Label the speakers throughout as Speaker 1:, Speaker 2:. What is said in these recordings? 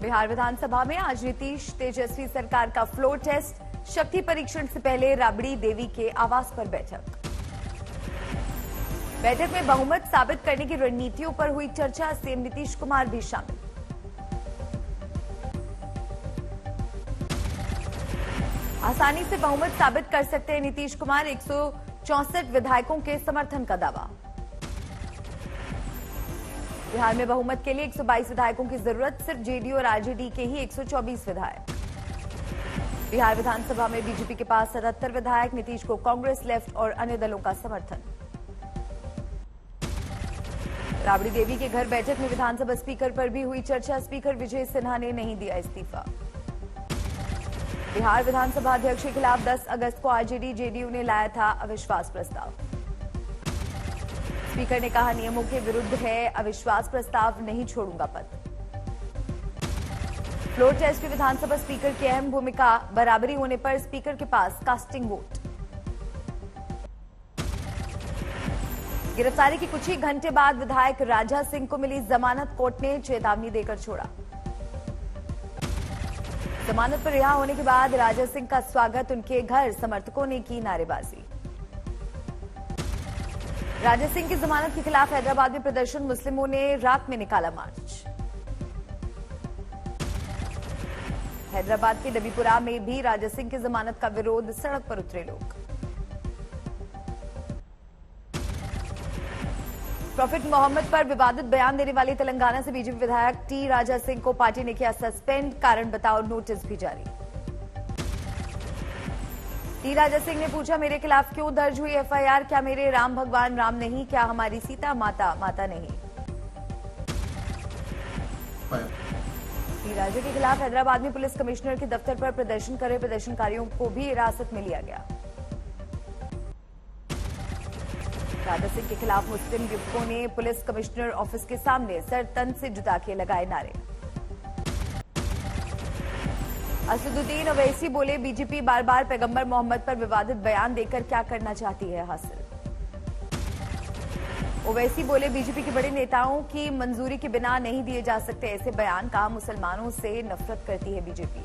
Speaker 1: बिहार विधानसभा में आज नीतीश तेजस्वी सरकार का फ्लोर टेस्ट, शक्ति परीक्षण से पहले राबड़ी देवी के आवास पर बैठक में बहुमत साबित करने की रणनीतियों पर हुई चर्चा, सीएम नीतीश कुमार भी शामिल। आसानी से बहुमत साबित कर सकते हैं नीतीश कुमार, 164 विधायकों के समर्थन का दावा। बिहार में बहुमत के लिए 122 विधायकों की जरूरत, सिर्फ जेडीयू और आरजेडी के ही 124 विधायक। बिहार विधानसभा में बीजेपी के पास 77 विधायक, नीतीश को कांग्रेस, लेफ्ट और अन्य दलों का समर्थन। राबड़ी देवी के घर बैठक में विधानसभा स्पीकर पर भी हुई चर्चा, स्पीकर विजय सिन्हा ने नहीं दिया इस्तीफा। बिहार विधानसभा अध्यक्ष के खिलाफ 10 अगस्त को आरजेडी जेडीयू ने लाया था अविश्वास प्रस्ताव। स्पीकर ने कहा, नियमों के विरुद्ध है, अविश्वास प्रस्ताव नहीं छोड़ूंगा पद। फ्लोर टेस्ट में विधानसभा स्पीकर की अहम भूमिका, बराबरी होने पर स्पीकर के पास कास्टिंग वोट। गिरफ्तारी के कुछ ही घंटे बाद विधायक राजा सिंह को मिली जमानत, कोर्ट ने चेतावनी देकर छोड़ा। जमानत पर रिहा होने के बाद राजा सिंह का स्वागत, उनके घर समर्थकों ने की नारेबाजी। राजा सिंह की जमानत के खिलाफ हैदराबाद में प्रदर्शन, मुस्लिमों ने रात में निकाला मार्च। हैदराबाद के डबीपुरा में भी राजा सिंह की जमानत का विरोध, सड़क पर उतरे लोग। प्रॉफिट मोहम्मद पर विवादित बयान देने वाले तेलंगाना से बीजेपी विधायक टी राजा सिंह को पार्टी ने किया सस्पेंड, कारण बताओ नोटिस भी जारी। टी राजा सिंह ने पूछा, मेरे खिलाफ क्यों दर्ज हुई एफआईआर? क्या मेरे राम भगवान राम नहीं? क्या हमारी सीता माता माता नहीं? टी राजा के खिलाफ हैदराबाद में पुलिस कमिश्नर के दफ्तर पर प्रदर्शन कर रहे प्रदर्शनकारियों को भी हिरासत में लिया गया। राजा सिंह के खिलाफ मुस्लिम युवकों ने पुलिस कमिश्नर ऑफिस के सामने सर तन से जुदा के लगाए नारे। असदुद्दीन ओवैसी बोले, बीजेपी बार बार पैगंबर मोहम्मद पर विवादित बयान देकर क्या करना चाहती है हासिल। ओवैसी बोले, बीजेपी के बड़े नेताओं की मंजूरी के बिना नहीं दिए जा सकते ऐसे बयान, कहा मुसलमानों से नफरत करती है बीजेपी।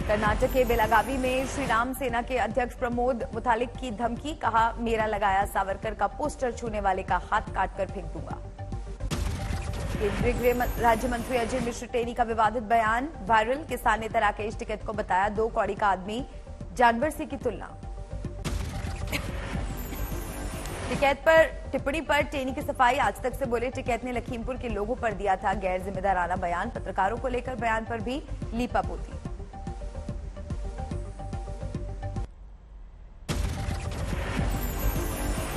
Speaker 1: कर्नाटक के बेलागावी में श्री राम सेना के अध्यक्ष प्रमोद मुतालिक की धमकी, कहा मेरा लगाया सावरकर का पोस्टर छूने वाले का हाथ काटकर फेंक दूंगा। केंद्रीय गृह राज्य मंत्री अजय मिश्र टेनी का विवादित बयान वायरल, किसान नेता राकेश टिकैत को बताया 2 कौड़ी का आदमी, जानवर से की तुलना। टिकैत पर टिप्पणी पर टेनी की सफाई, आज तक से बोले टिकैत ने लखीमपुर के लोगों पर दिया था गैर जिम्मेदाराना बयान, पत्रकारों को लेकर बयान पर भी लीपापोती।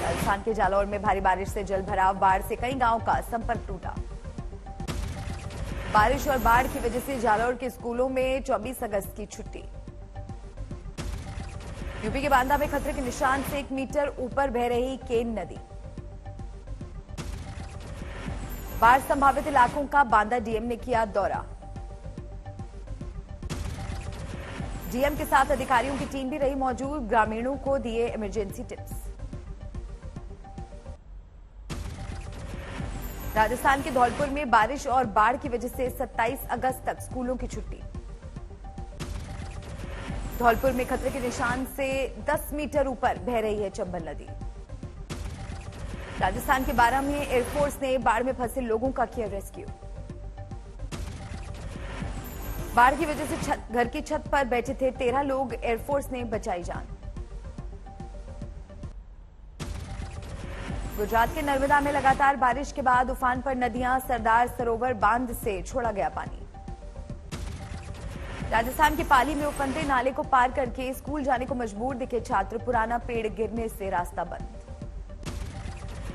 Speaker 1: राजस्थान के जालौर में भारी बारिश से जल भराव, बाढ़ से कई गांवों का संपर्क टूटा। बारिश और बाढ़ की वजह से जालौर के स्कूलों में 24 अगस्त की छुट्टी। यूपी के बांदा में खतरे के निशान से 1 मीटर ऊपर बह रही केन नदी। बाढ़ संभावित इलाकों का बांदा डीएम ने किया दौरा। डीएम के साथ अधिकारियों की टीम भी रही मौजूद, ग्रामीणों को दिए इमरजेंसी टिप्स। राजस्थान के धौलपुर में बारिश और बाढ़ की वजह से 27 अगस्त तक स्कूलों की छुट्टी। धौलपुर में खतरे के निशान से 10 मीटर ऊपर बह रही है चंबल नदी। राजस्थान के बारां में एयरफोर्स ने बाढ़ में फंसे लोगों का किया रेस्क्यू। बाढ़ की वजह से घर की छत पर बैठे थे 13 लोग, एयरफोर्स ने बचाई जान। गुजरात के नर्मदा में लगातार बारिश के बाद उफान पर नदियां, सरदार सरोवर बांध से छोड़ा गया पानी। राजस्थान के पाली में उफनते नाले को पार करके स्कूल जाने को मजबूर दिखे छात्र, पुराना पेड़ गिरने से रास्ता बंद।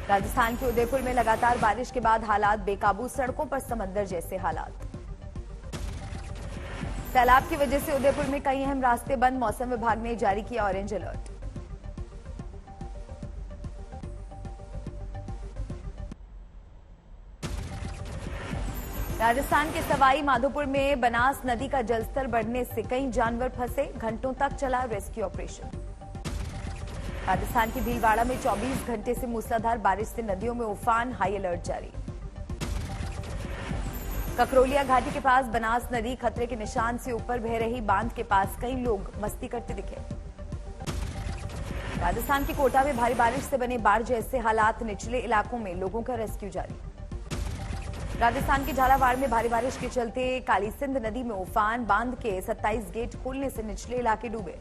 Speaker 1: राजस्थान के उदयपुर में लगातार बारिश के बाद हालात बेकाबू, सड़कों पर समंदर जैसे हालात। सैलाब की वजह से उदयपुर में कई अहम रास्ते बंद, मौसम विभाग ने जारी किया ऑरेंज अलर्ट। राजस्थान के सवाई माधोपुर में बनास नदी का जलस्तर बढ़ने से कई जानवर फंसे, घंटों तक चला रेस्क्यू ऑपरेशन। राजस्थान के भीलवाड़ा में 24 घंटे से मूसलाधार बारिश से नदियों में उफान, हाई अलर्ट जारी। ककरोलिया घाटी के पास बनास नदी खतरे के निशान से ऊपर बह रही बांध के पास कई लोग मस्ती करते दिखे। राजस्थान के कोटा में भारी बारिश से बने बाढ़ जैसे हालात, निचले इलाकों में लोगों का रेस्क्यू जारी। राजस्थान के झालावाड़ में भारी बारिश के चलते काली सिंध नदी में उफान, बांध के 27 गेट खोलने से निचले इलाके डूबे।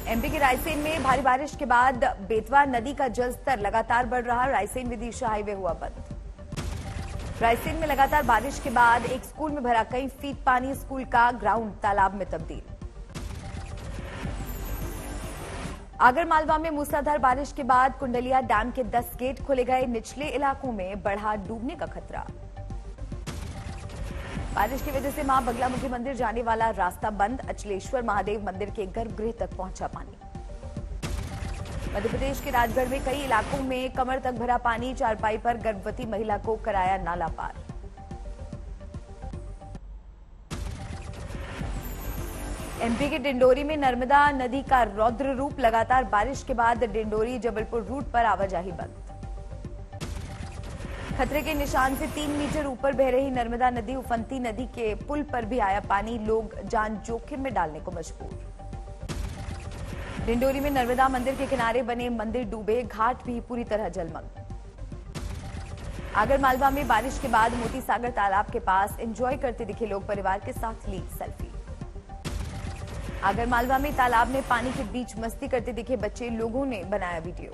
Speaker 1: एमपी के रायसेन में भारी बारिश के बाद बेतवा नदी का जलस्तर लगातार बढ़ रहा, रायसेन विदिशा हाईवे हुआ बंद। रायसेन में लगातार बारिश के बाद एक स्कूल में भरा कई फीट पानी, स्कूल का ग्राउंड तालाब में तब्दील। आगरमालवा में मूसलाधार बारिश के बाद कुंडलिया डैम के 10 गेट खोले गए, निचले इलाकों में बढ़ा डूबने का खतरा। बारिश की वजह से मां बगलामुखी मंदिर जाने वाला रास्ता बंद, अचलेश्वर महादेव मंदिर के गर्भगृह तक पहुंचा पानी। मध्य प्रदेश के राजगढ़ में कई इलाकों में कमर तक भरा पानी, चारपाई पर गर्भवती महिला को कराया नाला पार। एमपी के डिंडोरी में नर्मदा नदी का रौद्र रूप, लगातार बारिश के बाद डिंडोरी जबलपुर रूट पर आवाजाही बंद। खतरे के निशान से 3 मीटर ऊपर बह रही नर्मदा नदी, उफनती नदी के पुल पर भी आया पानी, लोग जान जोखिम में डालने को मजबूर। डिंडोरी में नर्मदा मंदिर के किनारे बने मंदिर डूबे, घाट भी पूरी तरह जलमग्न। आगरमालवा में बारिश के बाद मोती सागर तालाब के पास एंजॉय करते दिखे लोग, परिवार के साथ ली सेल्फी। आगरमालवा में तालाब में पानी के बीच मस्ती करते दिखे बच्चे, लोगों ने बनाया वीडियो।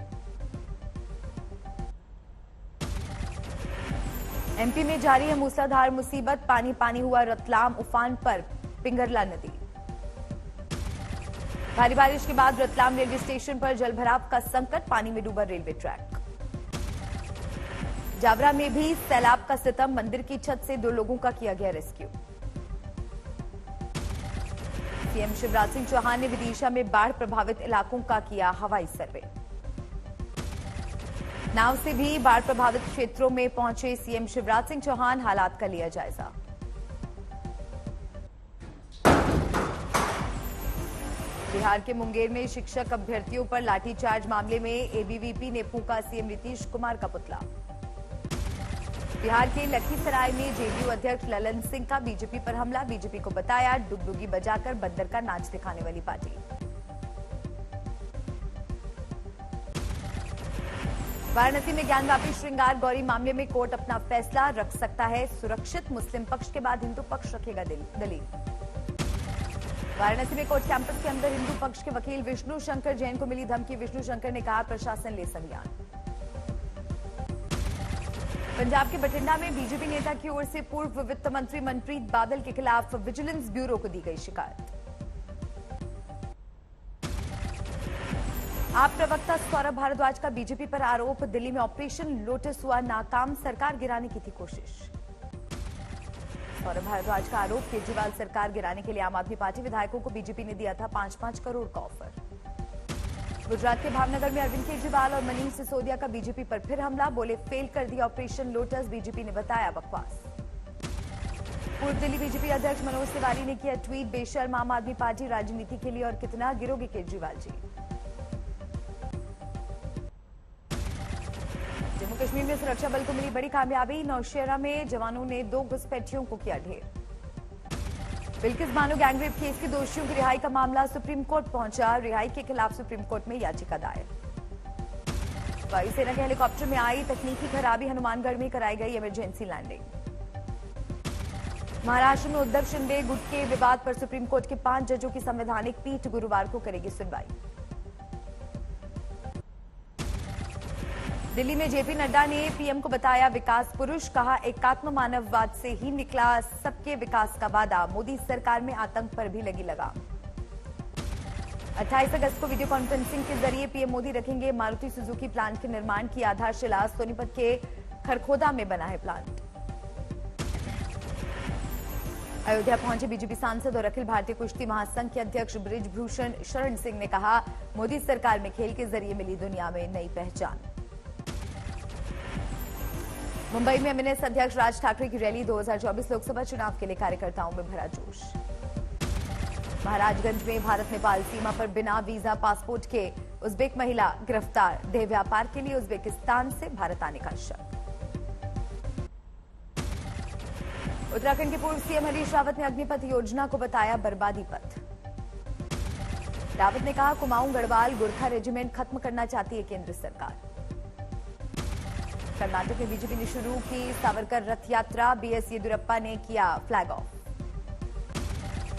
Speaker 1: एमपी में जारी है मूसलाधार मुसीबत, पानी पानी हुआ रतलाम, उफान पर पिंगरला नदी। भारी बारिश के बाद रतलाम रेलवे स्टेशन पर जलभराव का संकट, पानी में डूबा रेलवे ट्रैक। जावरा में भी सैलाब का सितम, मंदिर की छत से 2 लोगों का किया गया रेस्क्यू। सीएम शिवराज सिंह चौहान ने विदिशा में बाढ़ प्रभावित इलाकों का किया हवाई सर्वे। नाव से भी बाढ़ प्रभावित क्षेत्रों में पहुंचे सीएम शिवराज सिंह चौहान, हालात का लिया जायजा। बिहार के मुंगेर में शिक्षक अभ्यर्थियों पर लाठीचार्ज मामले में एबीवीपी ने फूंका सीएम नीतीश कुमार का पुतला। बिहार के लखीसराय में जेडीयू अध्यक्ष ललन सिंह का बीजेपी पर हमला, बीजेपी को बताया डुगडुगी बजाकर बंदर का नाच दिखाने वाली पार्टी। वाराणसी में ज्ञानवापी श्रृंगार गौरी मामले में कोर्ट अपना फैसला रख सकता है सुरक्षित, मुस्लिम पक्ष के बाद हिंदू पक्ष रखेगा दलील। वाराणसी में कोर्ट कैंपस के अंदर हिंदू पक्ष के वकील विष्णु शंकर जैन को मिली धमकी, विष्णु शंकर ने कहा प्रशासन ले संज्ञान। पंजाब के बठिंडा में बीजेपी नेता की ओर से पूर्व वित्त मंत्री मनप्रीत बादल के खिलाफ विजिलेंस ब्यूरो को दी गई शिकायत। आप प्रवक्ता सौरभ भारद्वाज का बीजेपी पर आरोप, दिल्ली में ऑपरेशन लोटस हुआ नाकाम, सरकार गिराने की थी कोशिश। सौरभ भारद्वाज का आरोप, केजरीवाल सरकार गिराने के लिए आम आदमी पार्टी विधायकों को बीजेपी ने दिया था 5-5 करोड़ का ऑफर। गुजरात के भावनगर में अरविंद केजरीवाल और मनीष सिसोदिया का बीजेपी पर फिर हमला, बोले फेल कर दिया ऑपरेशन लोटस, बीजेपी ने बताया बकवास। पूर्व दिल्ली बीजेपी अध्यक्ष मनोज तिवारी ने किया ट्वीट, बेशर्म आम आदमी पार्टी राजनीति के लिए और कितना गिरोगे केजरीवाल जी। जम्मू कश्मीर में सुरक्षा बल को मिली बड़ी कामयाबी, नौशेरा में जवानों ने 2 घुसपैठियों को किया ढेर। बिल्किस बानो गैंगरेप केस के दोषियों की रिहाई का मामला सुप्रीम कोर्ट पहुंचा, रिहाई के खिलाफ सुप्रीम कोर्ट में याचिका दायर। वायुसेना के हेलीकॉप्टर में आई तकनीकी खराबी, हनुमानगढ़ में कराई गई इमरजेंसी लैंडिंग। महाराष्ट्र में उद्धव शिंदे गुट के विवाद पर सुप्रीम कोर्ट के 5 जजों की संवैधानिक पीठ गुरुवार को करेगी सुनवाई। दिल्ली में जेपी नड्डा ने पीएम को बताया विकास पुरुष, कहा एकात्म मानववाद से ही निकला सबके विकास का वादा, मोदी सरकार में आतंक पर भी लगी लगाम। 28 अगस्त को वीडियो कॉन्फ्रेंसिंग के जरिए पीएम मोदी रखेंगे मारुति सुजुकी प्लांट के निर्माण की आधारशिला, सोनीपत के खरखोदा में बना है प्लांट। अयोध्या पहुंचे बीजेपी सांसद और अखिल भारतीय कुश्ती महासंघ के अध्यक्ष बृजभूषण शरण सिंह ने कहा मोदी सरकार में खेल के जरिए मिली दुनिया में नई पहचान। मुंबई में एमएनएस अध्यक्ष राज ठाकरे की रैली, 2024 लोकसभा चुनाव के लिए कार्यकर्ताओं में भरा जोश। महाराजगंज में भारत नेपाल सीमा पर बिना वीजा पासपोर्ट के उज्बेक महिला गिरफ्तार, देह व्यापार के लिए उज्बेकिस्तान से भारत आने का शक। उत्तराखंड के पूर्व सीएम हरीश रावत ने अग्निपथ योजना को बताया बर्बादी पथ। रावत ने कहा, कुमाऊं गढ़वाल गोरखा रेजिमेंट खत्म करना चाहती है केंद्र सरकार। कर्नाटक में बीजेपी ने शुरू की सावरकर रथ यात्रा, बीएस येदियुरप्पा ने किया फ्लैग ऑफ।